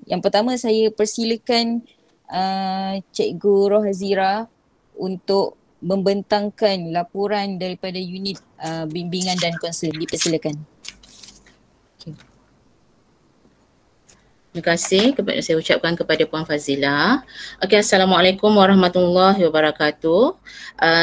Yang pertama saya persilakan Cikgu Rohazira untuk membentangkan laporan daripada unit bimbingan dan kaunseling. Dipersilakan. Okay. Terima kasih saya ucapkan kepada Puan Fazila. Okey, Assalamualaikum warahmatullahi wabarakatuh.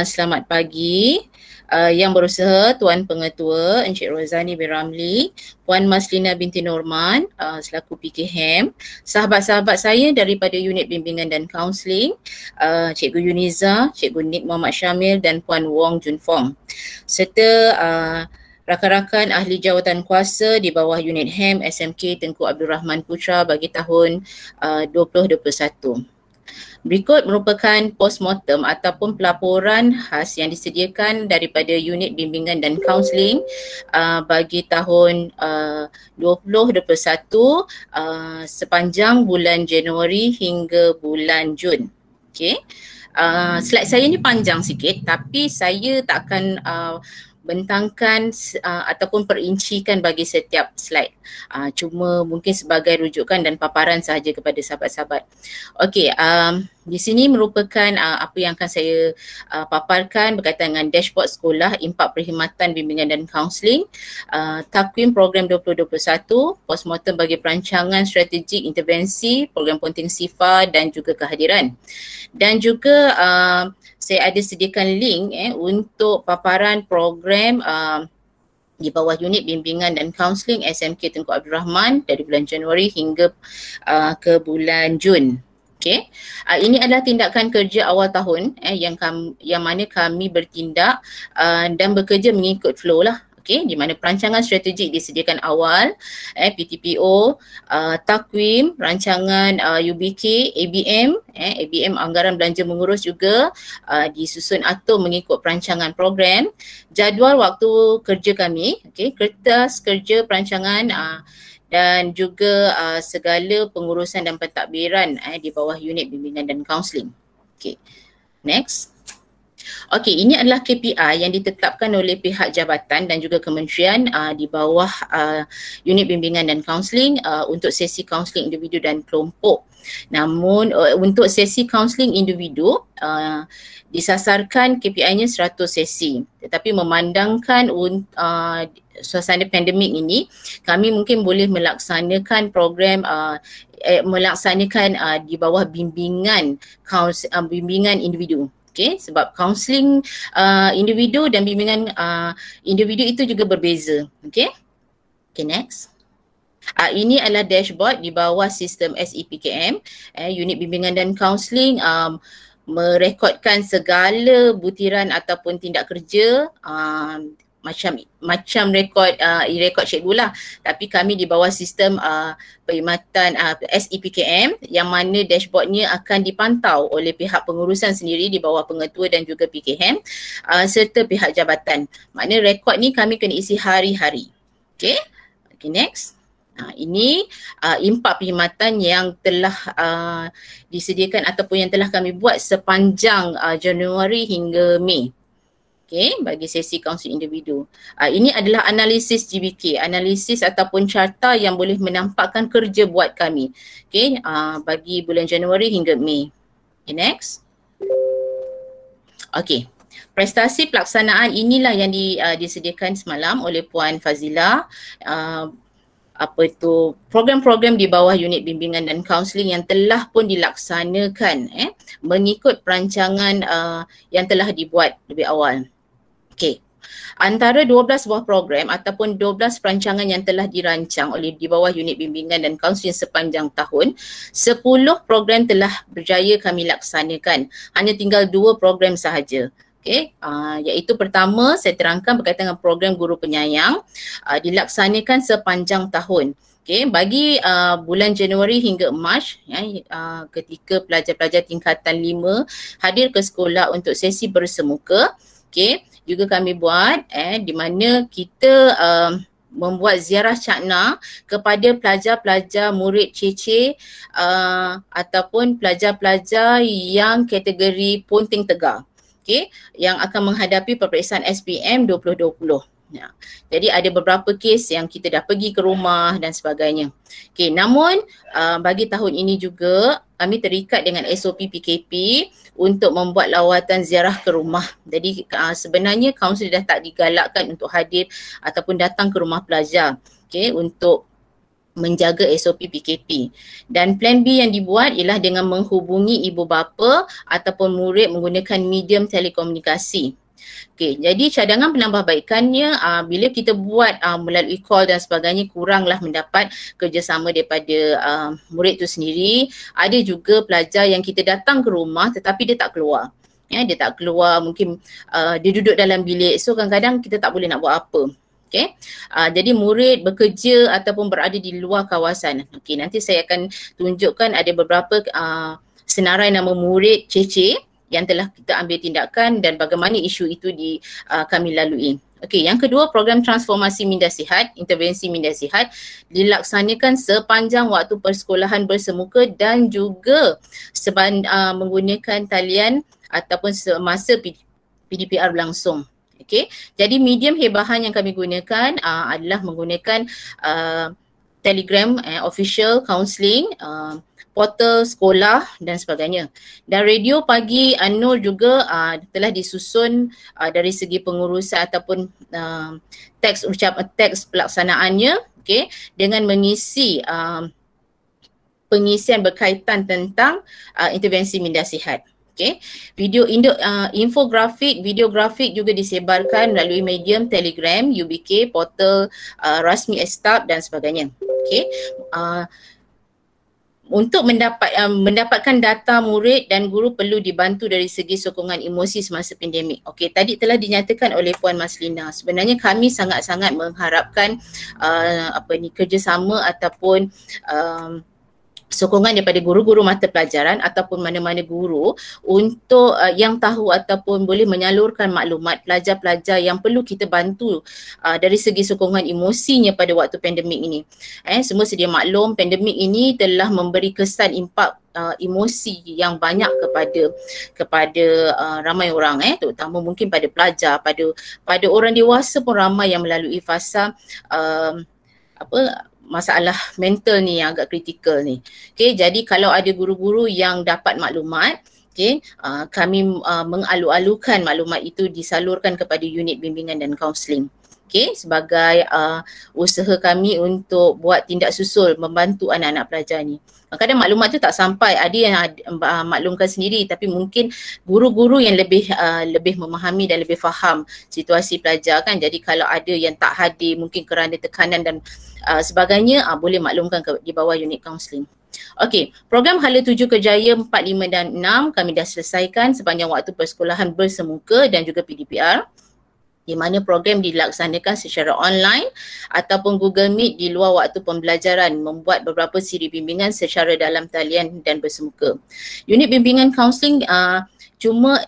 Selamat pagi. Yang berusaha Tuan Pengetua Encik Rozani bin Ramli, Puan Maslina binti Norman selaku PKHAM, sahabat-sahabat saya daripada unit bimbingan dan kaunseling, Cikgu Yuniza, Cikgu Nik Muhammad Syamil dan Puan Wong Jun Fong, serta rakan-rakan ahli jawatan kuasa di bawah unit HAM SMK Tengku Abdul Rahman Putra bagi tahun 2021. Berikut merupakan postmortem ataupun pelaporan khas yang disediakan daripada unit bimbingan dan kaunseling bagi tahun 2021 sepanjang bulan Januari hingga bulan Jun. Okey. Slide saya ni panjang sikit tapi saya tak akan bentangkan ataupun perincikan bagi setiap slide. Cuma mungkin sebagai rujukan dan paparan sahaja kepada sahabat-sahabat. Okey, di sini merupakan apa yang akan saya paparkan berkaitan dengan dashboard sekolah, impak perkhidmatan bimbingan dan kaunseling, takwim program 2021, postmortem bagi perancangan strategik intervensi, program penting SIFA dan juga kehadiran. Dan juga saya ada sediakan link untuk paparan program di bawah unit bimbingan dan kaunseling SMK Tengku Abdul Rahman dari bulan Januari hingga ke bulan Jun. Okay. Ini adalah tindakan kerja awal tahun yang mana kami bertindak dan bekerja mengikut flow lah. Okay, di mana perancangan strategik disediakan awal, PTPO, takwim, rancangan UBK, ABM, ABM anggaran belanja mengurus juga disusun atau mengikut perancangan program, jadual waktu kerja kami, okay, kertas kerja perancangan dan juga segala pengurusan dan pentadbiran di bawah unit bimbingan dan kaunseling. Okay, next. Okey, ini adalah KPI yang ditetapkan oleh pihak jabatan dan juga kementerian di bawah unit bimbingan dan kaunseling untuk sesi kaunseling individu dan kelompok. Namun untuk sesi kaunseling individu disasarkan KPI-nya 100 sesi. Tetapi memandangkan suasana pandemik ini, kami mungkin boleh melaksanakan program melaksanakan di bawah bimbingan bimbingan individu. Okay, sebab kaunseling individu dan bimbingan individu itu juga berbeza. Okay, next. Ini adalah dashboard di bawah sistem SEPKM, unit bimbingan dan kaunseling merekodkan segala butiran ataupun tindak kerja macam rekod cikgu lah, tapi kami di bawah sistem perkhidmatan SEPKM yang mana dashboardnya akan dipantau oleh pihak pengurusan sendiri di bawah pengetua dan juga PKHAM serta pihak jabatan. Maknanya rekod ni kami kena isi hari-hari. Okay, next. Ini impak perkhidmatan yang telah disediakan ataupun yang telah kami buat sepanjang Januari hingga Mei. Okay, bagi sesi kaunseling individu. Ini adalah analisis GBK, analisis ataupun carta yang boleh menampakkan kerja buat kami. Okay, bagi bulan Januari hingga Mei. Okay, next. Okay, prestasi pelaksanaan inilah yang disediakan semalam oleh Puan Fazila. Program-program di bawah unit bimbingan dan kaunseling yang telah pun dilaksanakan mengikut perancangan yang telah dibuat lebih awal. Okey. Antara 12 buah program ataupun 12 perancangan yang telah dirancang oleh di bawah unit bimbingan dan kaunseling sepanjang tahun, 10 program telah berjaya kami laksanakan. Hanya tinggal 2 program sahaja. Okay, iaitu pertama saya terangkan berkaitan dengan program guru penyayang dilaksanakan sepanjang tahun. Okay, bagi bulan Januari hingga Mac ketika pelajar-pelajar tingkatan 5 hadir ke sekolah untuk sesi bersemuka, okay, juga kami buat di mana kita membuat ziarah cakna kepada pelajar-pelajar murid CC ataupun pelajar-pelajar yang kategori Ponting Tegar, okay, yang akan menghadapi peperiksaan SPM 2020. Ya. Jadi ada beberapa kes yang kita dah pergi ke rumah dan sebagainya. Okey, namun bagi tahun ini juga kami terikat dengan SOP PKP untuk membuat lawatan ziarah ke rumah. Jadi sebenarnya kaunselor dah tak digalakkan untuk hadir ataupun datang ke rumah pelajar, okey, untuk menjaga SOP PKP. Dan plan B yang dibuat ialah dengan menghubungi ibu bapa ataupun murid menggunakan medium telekomunikasi. Okey, jadi cadangan penambahbaikannya bila kita buat melalui call dan sebagainya kuranglah mendapat kerjasama daripada murid tu sendiri. Ada juga pelajar yang kita datang ke rumah tetapi dia tak keluar. Ya, dia tak keluar, mungkin dia duduk dalam bilik. So kadang-kadang kita tak boleh nak buat apa. Okay. Jadi murid bekerja ataupun berada di luar kawasan. Okay, nanti saya akan tunjukkan ada beberapa senarai nama murid CC yang telah kita ambil tindakan dan bagaimana isu itu kami lalui. Okey, yang kedua, program transformasi minda sihat, intervensi minda sihat dilaksanakan sepanjang waktu persekolahan bersemuka dan juga menggunakan talian ataupun semasa PDPR berlangsung. Okey, jadi medium hebahan yang kami gunakan adalah menggunakan Telegram official counselling, portal sekolah dan sebagainya. Dan radio pagi An-Nur juga telah disusun dari segi pengurusan ataupun teks pelaksanaannya, okey, dengan mengisi pengisian berkaitan tentang intervensi minda sihat. Okay. Infografik, videografik juga disebarkan melalui medium Telegram, UBK, portal rasmi Estab dan sebagainya. Okay. Untuk mendapatkan data murid dan guru perlu dibantu dari segi sokongan emosi semasa pandemik. Okey, tadi telah dinyatakan oleh Puan Maslina. Sebenarnya kami sangat-sangat mengharapkan kerjasama ataupun sokongan daripada guru-guru mata pelajaran ataupun mana-mana guru untuk yang tahu ataupun boleh menyalurkan maklumat pelajar-pelajar yang perlu kita bantu dari segi sokongan emosinya pada waktu pandemik ini. Semua sedia maklum pandemik ini telah memberi kesan impak emosi yang banyak kepada ramai orang, terutama mungkin pada pelajar, pada orang dewasa pun ramai yang melalui fasa masalah mental ni yang agak kritikal ni. Okay, jadi kalau ada guru-guru yang dapat maklumat, okay, kami mengalu-alukan maklumat itu disalurkan kepada unit bimbingan dan kaunseling. Okay, sebagai usaha kami untuk buat tindak susul membantu anak-anak pelajar ni. Kadang maklumat tu tak sampai, ada yang maklumkan sendiri tapi mungkin guru-guru yang lebih memahami dan lebih faham situasi pelajar kan. Jadi kalau ada yang tak hadir mungkin kerana tekanan dan sebagainya, boleh maklumkan di bawah unit kaunseling. Okey, program Hala Tuju Kerjaya 4, 5 dan 6 kami dah selesaikan sepanjang waktu persekolahan bersemuka dan juga PDPR, di mana program dilaksanakan secara online ataupun Google Meet di luar waktu pembelajaran, membuat beberapa siri bimbingan secara dalam talian dan bersemuka. Unit bimbingan kaunseling cuma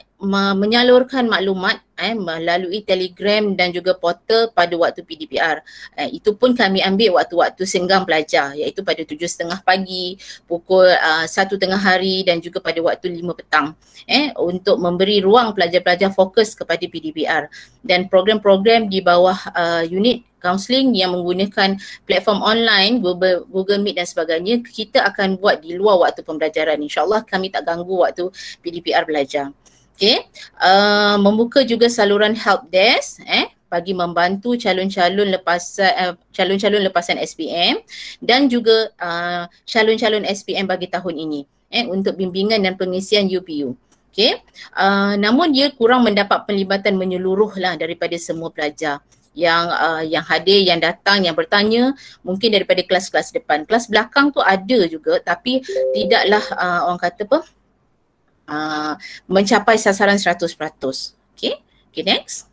menyalurkan maklumat melalui Telegram dan juga portal pada waktu PDPR. Itu pun kami ambil waktu-waktu senggang pelajar, iaitu pada 7.30 pagi, pukul 1 tengah hari dan juga pada waktu 5 petang, untuk memberi ruang pelajar-pelajar fokus kepada PDPR. Dan program-program di bawah unit kaunseling yang menggunakan platform online, Google Meet dan sebagainya, kita akan buat di luar waktu pembelajaran. InsyaAllah kami tak ganggu waktu PDPR belajar. Okay. Membuka juga saluran help desk bagi membantu calon-calon lepasan SPM dan juga calon-calon SPM bagi tahun ini untuk bimbingan dan pengisian UPU. Okay. Namun dia kurang mendapat pelibatan menyeluruh lah daripada semua pelajar yang hadir, yang datang, yang bertanya mungkin daripada kelas-kelas depan. Kelas belakang tu ada juga tapi tidaklah orang kata mencapai sasaran 100%. Okay, next.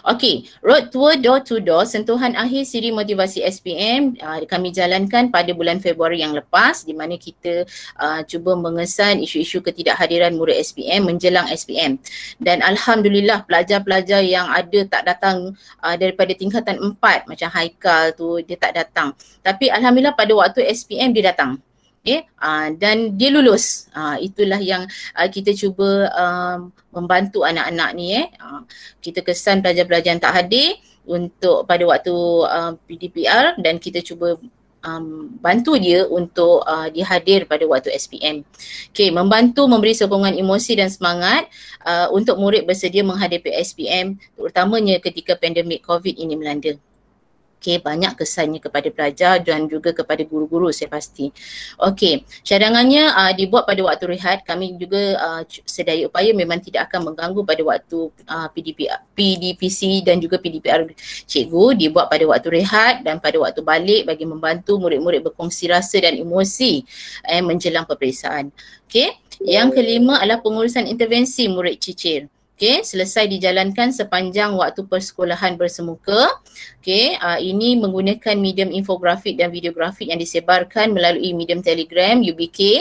Okay, road tour door to door, sentuhan akhir siri motivasi SPM kami jalankan pada bulan Februari yang lepas, di mana kita cuba mengesan isu-isu ketidakhadiran murid SPM menjelang SPM. Dan Alhamdulillah pelajar-pelajar yang ada tak datang daripada tingkatan 4 macam Haikal tu dia tak datang. Tapi Alhamdulillah pada waktu SPM dia datang. dan dia lulus. Itulah yang kita cuba membantu anak-anak ni. Kita kesan pelajar-pelajar yang tak hadir untuk pada waktu PDPR, dan kita cuba bantu dia untuk dia hadir pada waktu SPM. Okay, membantu memberi sokongan emosi dan semangat untuk murid bersedia menghadapi SPM, terutamanya ketika pandemik COVID ini melanda. Okay, banyak kesannya kepada pelajar dan juga kepada guru-guru saya pasti. Okay, cadangannya dibuat pada waktu rehat. Kami juga sedaya upaya memang tidak akan mengganggu pada waktu PDPC dan juga PDPR cikgu. Dibuat pada waktu rehat dan pada waktu balik bagi membantu murid-murid berkongsi rasa dan emosi menjelang peperiksaan. Okay, yang kelima adalah pengurusan intervensi murid cicir. Okay, selesai dijalankan sepanjang waktu persekolahan bersemuka. Okay, ini menggunakan medium infografik dan videografik yang disebarkan melalui medium Telegram UBK.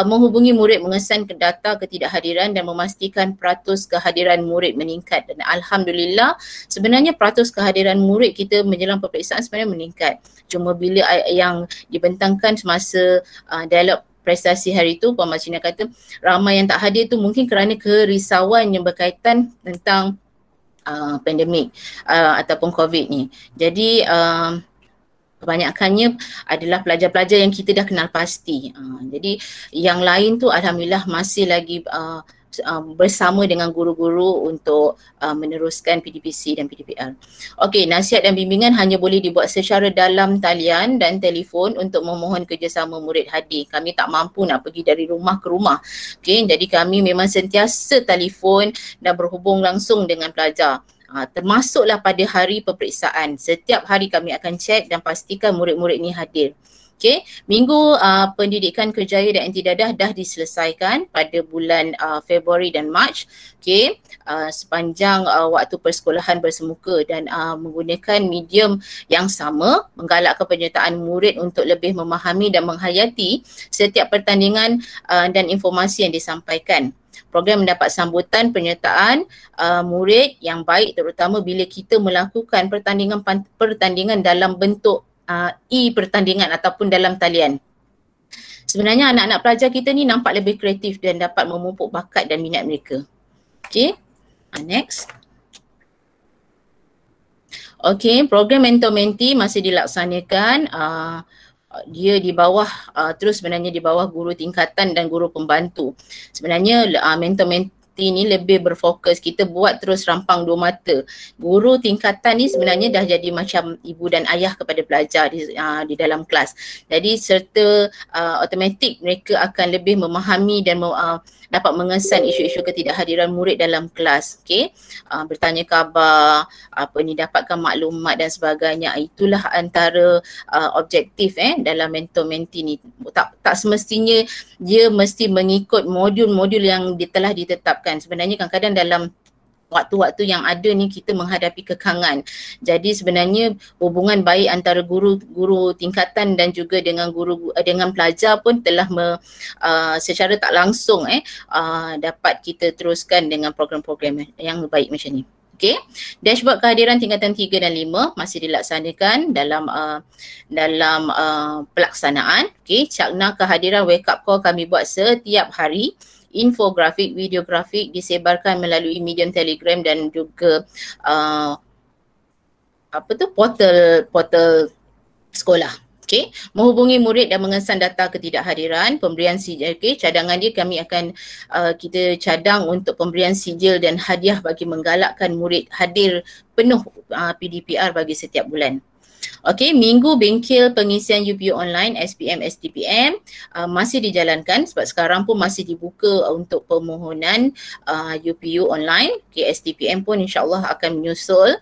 Menghubungi murid mengesan ke data ketidakhadiran dan memastikan peratus kehadiran murid meningkat. Dan Alhamdulillah, sebenarnya peratus kehadiran murid kita menjelang peperiksaan sebenarnya meningkat. Cuma bila yang dibentangkan semasa dialog prestasi hari itu, Puan Masina kata ramai yang tak hadir tu mungkin kerana kerisauan yang berkaitan tentang pandemik ataupun COVID ni. Jadi kebanyakannya adalah pelajar-pelajar yang kita dah kenal pasti. Jadi yang lain tu alhamdulillah masih lagi bersama dengan guru-guru untuk meneruskan PDPC dan PDPR. Okey, nasihat dan bimbingan hanya boleh dibuat secara dalam talian dan telefon untuk memohon kerjasama murid hadir. Kami tak mampu nak pergi dari rumah ke rumah. Okey, jadi kami memang sentiasa telefon dan berhubung langsung dengan pelajar. Termasuklah pada hari peperiksaan. Setiap hari kami akan cek dan pastikan murid-murid ni hadir. Okay, minggu pendidikan kerjaya dan antidadah dah diselesaikan pada bulan Februari dan Mac. Okay, sepanjang waktu persekolahan bersemuka dan menggunakan medium yang sama, menggalakkan penyertaan murid untuk lebih memahami dan menghayati setiap pertandingan dan informasi yang disampaikan. Program mendapat sambutan penyertaan murid yang baik, terutama bila kita melakukan pertandingan dalam bentuk pertandingan ataupun dalam talian. Sebenarnya anak-anak pelajar kita ni nampak lebih kreatif dan dapat memupuk bakat dan minat mereka. Okay, next. Okay, program mentor-mentee masih dilaksanakan. Dia di bawah, terus sebenarnya di bawah guru tingkatan dan guru pembantu. Sebenarnya mentor-mentee ni lebih berfokus, kita buat terus rampang dua mata. Guru tingkatan ni sebenarnya dah jadi macam ibu dan ayah kepada pelajar di dalam kelas. Jadi serta automatik mereka akan lebih memahami dan dapat mengesan isu-isu ketidakhadiran murid dalam kelas. Okay, bertanya khabar, dapatkan maklumat dan sebagainya. Itulah antara objektif dalam mentor-mentee ni. Tak semestinya dia mesti mengikut modul-modul yang telah ditetapkan. Sebenarnya kadang-kadang dalam waktu-waktu yang ada ni kita menghadapi kekangan. Jadi sebenarnya hubungan baik antara guru tingkatan dan juga dengan dengan pelajar pun telah secara tak langsung dapat kita teruskan dengan program-program yang baik macam ni. Okay, dashboard kehadiran tingkatan 3 dan 5 masih dilaksanakan dalam pelaksanaan. Okay, cakna kehadiran wake up call kami buat setiap hari. Infografik, videografik disebarkan melalui medium Telegram dan juga portal sekolah. Okay, menghubungi murid dan mengesan data ketidakhadiran, pemberian sijil. Okay, cadangan dia kami akan kita cadang untuk pemberian sijil dan hadiah bagi menggalakkan murid hadir penuh PDPR bagi setiap bulan. Okey, minggu bengkel pengisian UPU online SPM STPM masih dijalankan sebab sekarang pun masih dibuka untuk permohonan UPU online. Okay, STPM pun insyaAllah akan menyusul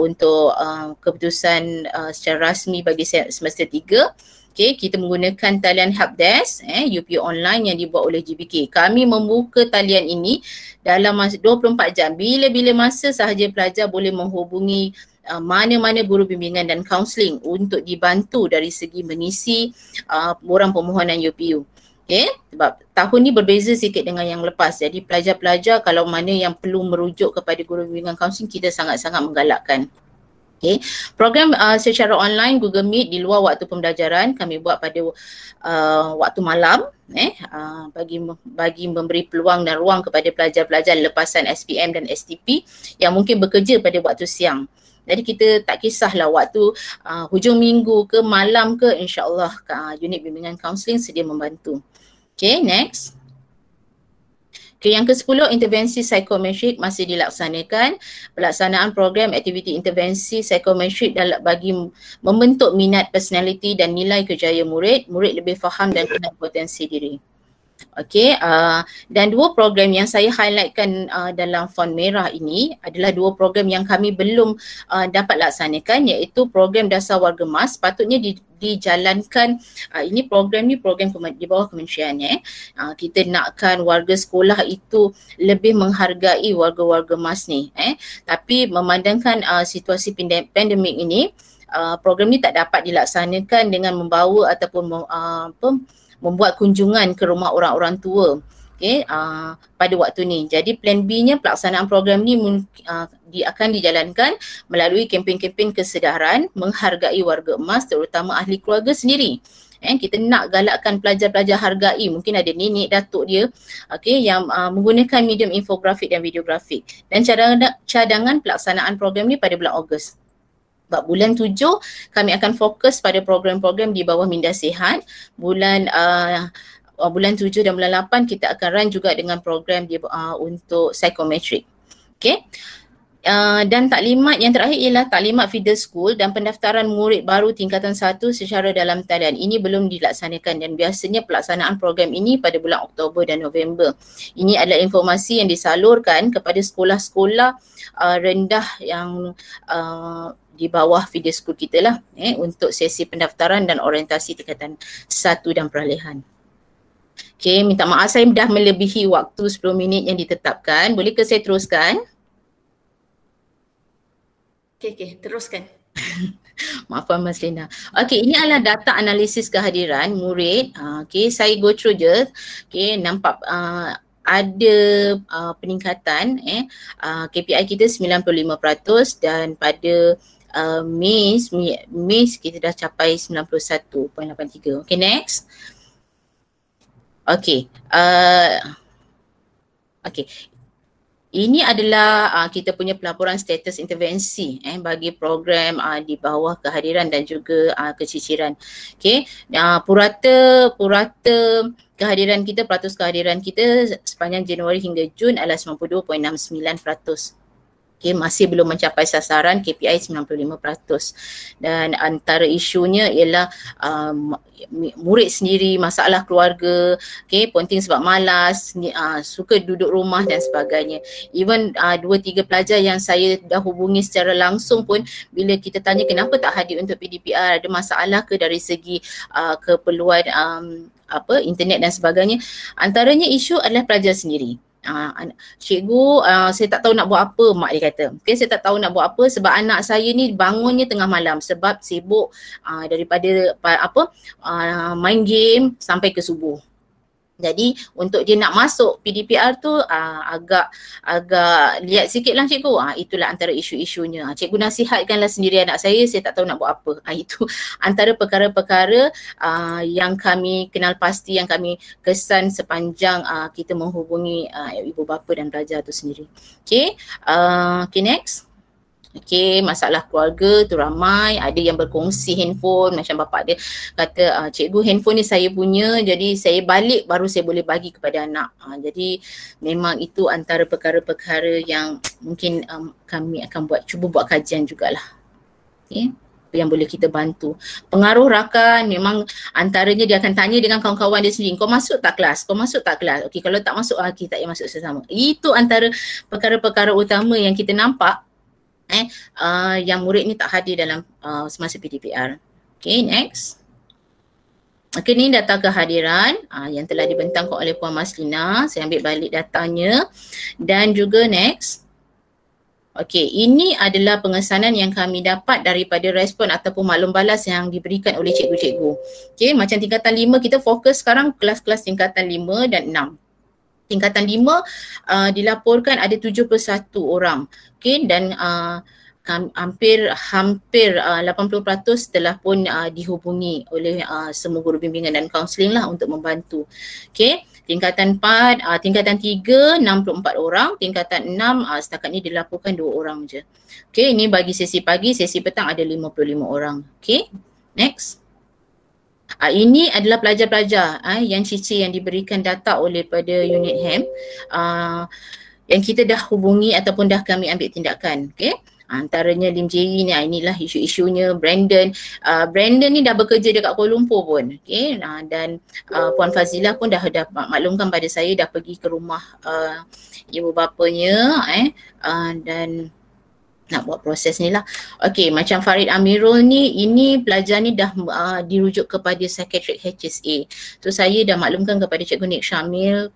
untuk keputusan secara rasmi bagi semester 3. Okay, kita menggunakan talian helpdesk UPU online yang dibuat oleh GBK. Kami membuka talian ini dalam masa 24 jam. Bila-bila masa sahaja pelajar boleh menghubungi mana-mana guru bimbingan dan kaunseling untuk dibantu dari segi mengisi borang permohonan UPU. Okay, sebab tahun ni berbeza sikit dengan yang lepas. Jadi pelajar-pelajar kalau mana yang perlu merujuk kepada guru bimbingan kaunseling, kita sangat-sangat menggalakkan. Okay. Program secara online Google Meet di luar waktu pembelajaran kami buat pada waktu malam bagi memberi peluang dan ruang kepada pelajar-pelajar lepasan SPM dan STP yang mungkin bekerja pada waktu siang. Jadi kita tak kisahlah waktu hujung minggu ke malam ke, insya-Allah unit bimbingan kaunseling sedia membantu. Okay, next. Okay, yang ke-10, intervensi psikometrik masih dilaksanakan. Pelaksanaan program aktiviti intervensi psikometrik bagi membentuk minat, personality dan nilai kerjaya murid. Murid lebih faham dan kenal potensi diri. Okay, dan dua program yang saya highlightkan dalam font merah ini adalah dua program yang kami belum dapat laksanakan, iaitu program Dasar Warga Mas. Patutnya dijalankan, ini program di bawah kementerian. Kita nakkan warga sekolah itu lebih menghargai warga-warga Mas ni. Tapi memandangkan situasi pandemik ini, program ni tak dapat dilaksanakan dengan membawa ataupun membuat kunjungan ke rumah orang-orang tua pada waktu ni. Jadi plan B-nya pelaksanaan program ni akan dijalankan melalui kempen-kempen kesedaran menghargai warga emas, terutama ahli keluarga sendiri. Kita nak galakkan pelajar-pelajar hargai, mungkin ada nenek datuk dia yang menggunakan medium infografik dan videografik. Dan cadangan pelaksanaan program ni pada bulan Ogos. Bulan 7 kami akan fokus pada program-program di bawah Minda Sihat. Bulan 7 dan bulan 8 kita akan run juga dengan program untuk psikometrik. Okay. Dan taklimat yang terakhir ialah taklimat feeder school dan pendaftaran murid baru tingkatan 1 secara dalam talian. Ini belum dilaksanakan dan biasanya pelaksanaan program ini pada bulan Oktober dan November. Ini adalah informasi yang disalurkan kepada sekolah-sekolah rendah yang di bawah feeder school kita lah untuk sesi pendaftaran dan orientasi tingkatan 1 dan peralihan. Okay, minta maaf saya dah melebihi waktu 10 minit yang ditetapkan. Boleh ke saya teruskan? Okay, teruskan. Maafkan Mas Lina. Okay, ini adalah data analisis kehadiran murid. Okay, saya go through je. Okay, nampak ada peningkatan. KPI kita 95% dan pada Mac kita dah capai 91.83. Okay, next. Okay. Okay. Ini adalah kita punya pelaporan status intervensi bagi program di bawah kehadiran dan juga keciciran. Okay. Purata kehadiran kita, peratus kehadiran kita sepanjang Januari hingga Jun adalah 92.69%. Okay, masih belum mencapai sasaran KPI 95%. Dan antara isunya ialah murid sendiri, masalah keluarga, okay, ponting sebab malas, suka duduk rumah dan sebagainya. Even 2-3 pelajar yang saya dah hubungi secara langsung pun, bila kita tanya kenapa tak hadir untuk PDPR, ada masalah ke dari segi keperluan internet dan sebagainya. Antaranya isu adalah pelajar sendiri. Cikgu, saya tak tahu nak buat apa, mak dia kata. Okay, saya tak tahu nak buat apa sebab anak saya ni bangunnya tengah malam sebab sibuk daripada main game sampai ke subuh. Jadi untuk dia nak masuk PDPR tu agak lihat sikit lah cikgu. Itulah antara isu-isunya. Cikgu nasihatkanlah sendiri anak saya tak tahu nak buat apa. Itu antara perkara-perkara yang kami kenal pasti, yang kami kesan sepanjang kita menghubungi ibu bapa dan pelajar tu sendiri. Okay, next. Okay, masalah keluarga tu ramai, ada yang berkongsi handphone, macam bapak dia kata, cikgu handphone ni saya punya, jadi saya balik baru saya boleh bagi kepada anak. Jadi memang itu antara perkara-perkara yang mungkin kami akan cuba buat kajian jugalah. Okay, yang boleh kita bantu. Pengaruh rakan memang antaranya dia akan tanya dengan kawan-kawan dia sendiri, kau masuk tak kelas? Kau masuk tak kelas? Okey, kalau tak masuk, kita tak payah masuk sesama. Itu antara perkara-perkara utama yang kita nampak yang murid ni tak hadir dalam semasa PDPR. Okay, next. Okay, ni data kehadiran yang telah dibentangkan oleh Puan Maslina. Saya ambil balik datanya. Dan juga next. Okay, ini adalah pengesanan yang kami dapat daripada respon ataupun maklum balas yang diberikan oleh cikgu-cikgu. Okay, macam tingkatan 5 kita fokus sekarang kelas-kelas tingkatan 5 dan 6. Tingkatan 5 dilaporkan ada 71 orang. Okay, dan hampir 80% telah pun dihubungi oleh semua guru bimbingan dan kaunseling lah untuk membantu. Okey, tingkatan 4, tingkatan 3 64 orang, tingkatan 6 setakat ni dilaporkan 2 orang je. Okey, ini bagi sesi pagi, sesi petang ada 55 orang. Okey, next. Ini adalah pelajar-pelajar yang cici yang diberikan data oleh pada unit HEM yang kita dah hubungi ataupun dah kami ambil tindakan. Okay? Antaranya Lim Jerry ni, inilah isu-isunya. Brandon ni dah bekerja dekat Kuala Lumpur pun. Okay? Dan Puan Fazilah pun dah maklumkan pada saya dah pergi ke rumah ibu bapanya dan nak buat proses ni lah. Okey, macam Farid Amirul ni, ini pelajar ni dah dirujuk kepada psychiatric HSA. So saya dah maklumkan kepada Cikgu Nik Syamil,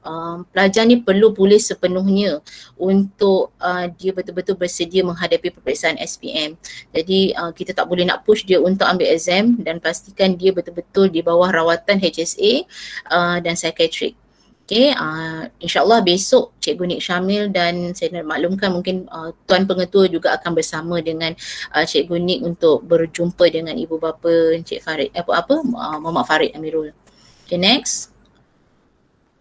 pelajar ni perlu pulih sepenuhnya untuk dia betul-betul bersedia menghadapi peperiksaan SPM. Jadi kita tak boleh nak push dia untuk ambil exam dan pastikan dia betul-betul di bawah rawatan HSA dan psychiatric. Okay, insyaAllah besok Cikgu Nik Syamil dan saya nak maklumkan mungkin Tuan Pengetua juga akan bersama dengan Cikgu Nik untuk berjumpa dengan ibu bapa Cik Farid, Muhammad Farid Amirul. Okay, next.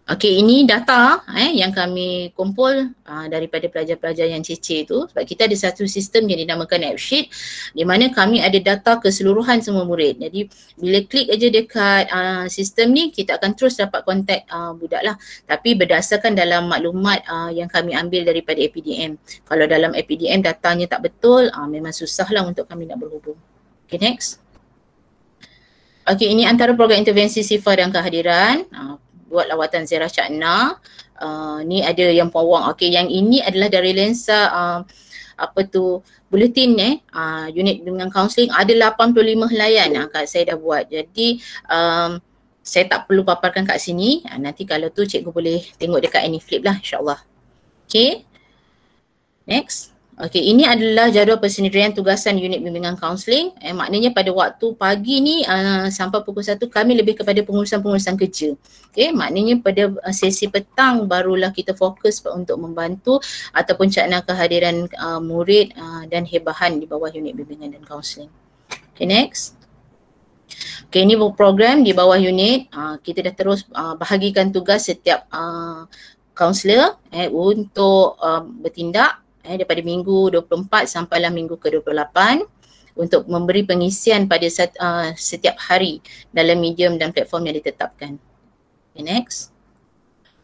Okay, ini data yang kami kumpul daripada pelajar-pelajar yang ceceh tu. Sebab kita ada satu sistem yang dinamakan AppSheet di mana kami ada data keseluruhan semua murid. Jadi bila klik aja dekat sistem ni, kita akan terus dapat kontak budak lah. Tapi berdasarkan dalam maklumat yang kami ambil daripada APDM. Kalau dalam APDM datanya tak betul, memang susah lah untuk kami nak berhubung. Okay, next. Okay, ini antara program intervensi sifar dan kehadiran. Buat lawatan ziarah Cak Na. Ni ada yang Puan Wang. Okey, yang ini adalah dari lensa bulletin unit bimbingan kaunseling ada 85 layan saya dah buat. Jadi saya tak perlu paparkan kat sini. Nanti kalau tu cikgu boleh tengok dekat Anyflip lah, insya-Allah. Okey. Next. Okey, ini adalah jadual persendirian tugasan unit bimbingan kaunseling. Maknanya pada waktu pagi ni sampai pukul 1 kami lebih kepada pengurusan-pengurusan kerja. Okey, maknanya pada sesi petang barulah kita fokus untuk membantu ataupun cakna kehadiran murid dan hebahan di bawah unit bimbingan dan kaunseling. Okey, next. Okey, ini program di bawah unit. Kita dah terus bahagikan tugas setiap kaunselor untuk bertindak daripada minggu 24 sampailah minggu ke-28 untuk memberi pengisian pada setiap hari dalam medium dan platform yang ditetapkan. Okay, next.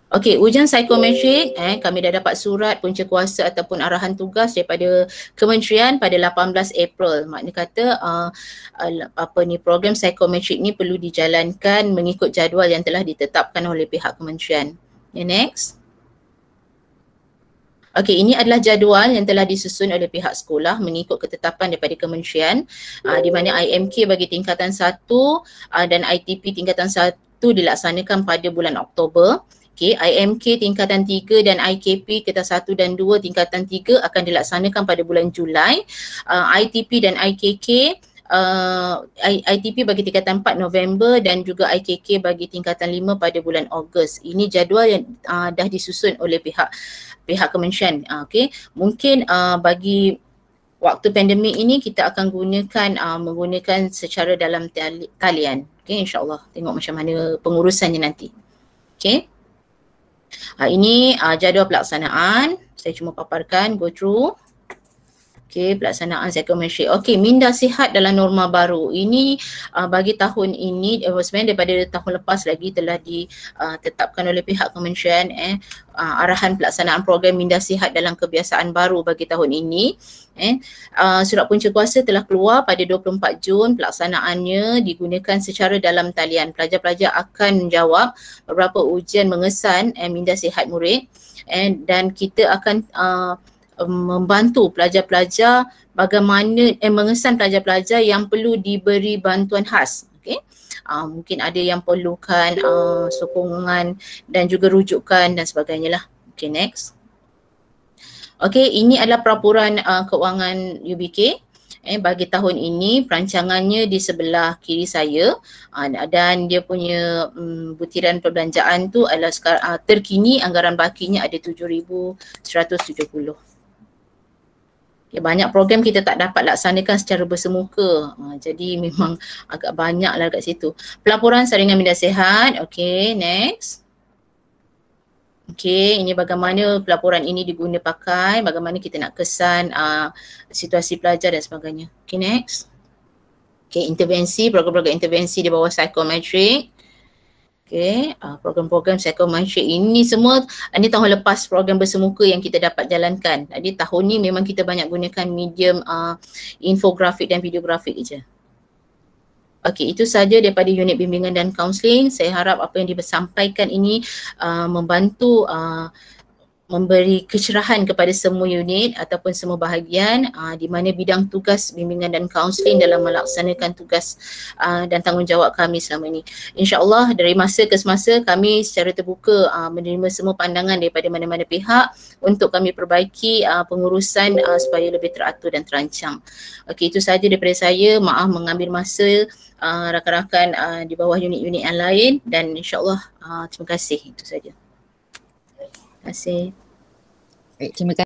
Okey, ujian psikometrik, kami dah dapat surat punca kuasa ataupun arahan tugas daripada kementerian pada 18 April. Makna kata program psikometrik ni perlu dijalankan mengikut jadual yang telah ditetapkan oleh pihak kementerian. Okay, next. Okey, ini adalah jadual yang telah disusun oleh pihak sekolah mengikut ketetapan daripada kementerian di mana IMK bagi tingkatan 1 dan ITP tingkatan 1 dilaksanakan pada bulan Oktober. Okey, IMK tingkatan 3 dan IKP tingkatan 1 dan 2 tingkatan 3 akan dilaksanakan pada bulan Julai. ITP dan IKK ITP bagi tingkatan 4 November dan juga IKK bagi tingkatan 5 pada bulan Ogos. Ini jadual yang dah disusun oleh pihak kementerian. Okey, mungkin bagi waktu pandemik ini kita akan menggunakan secara dalam talian. Okey, insya-Allah tengok macam mana pengurusannya nanti. Okey. Ini jadual pelaksanaan. Saya cuma paparkan, go through. Okey, pelaksanaan psikometrik. Okey, minda sihat dalam norma baru. Ini bagi tahun ini, sebenarnya daripada tahun lepas lagi telah ditetapkan oleh pihak kementerian arahan pelaksanaan program minda sihat dalam kebiasaan baru bagi tahun ini. Surat punca kuasa telah keluar pada 24 Jun. Pelaksanaannya digunakan secara dalam talian. Pelajar-pelajar akan menjawab beberapa ujian mengesan minda sihat murid dan kita akan membantu pelajar-pelajar bagaimana mengesan pelajar-pelajar yang perlu diberi bantuan khas. Okey. Mungkin ada yang perlukan sokongan dan juga rujukan dan sebagainya lah. Okey, next. Okey, ini adalah perapuran keuangan UBK. Bagi tahun ini perancangannya di sebelah kiri saya dan dia punya butiran perbelanjaan tu adalah terkini anggaran bakinya ada 7,170. Ya, banyak program kita tak dapat laksanakan secara bersemuka. Jadi memang agak banyak lah kat situ. Pelaporan saringan minda sihat. Okay, next. Okay, ini bagaimana pelaporan ini diguna pakai, bagaimana kita nak kesan situasi pelajar dan sebagainya. Okay, next. Okay, intervensi, program-program intervensi di bawah psikometrik. Okay, program-program psikometrik ini semua, ini tahun lepas program bersemuka yang kita dapat jalankan. Jadi tahun ni memang kita banyak gunakan medium infografik dan videografik je. Okey, itu saja daripada unit bimbingan dan kaunseling. Saya harap apa yang disampaikan ini membantu memberi kecerahan kepada semua unit ataupun semua bahagian di mana bidang tugas bimbingan dan kaunseling dalam melaksanakan tugas dan tanggungjawab kami selama ini. InsyaAllah dari masa ke semasa kami secara terbuka menerima semua pandangan daripada mana-mana pihak untuk kami perbaiki pengurusan supaya lebih teratur dan terancang. Okey, itu saja daripada saya. Maaf mengambil masa rakan-rakan di bawah unit-unit yang lain dan insyaAllah terima kasih. Itu saja. Terima kasih. Terima kasih.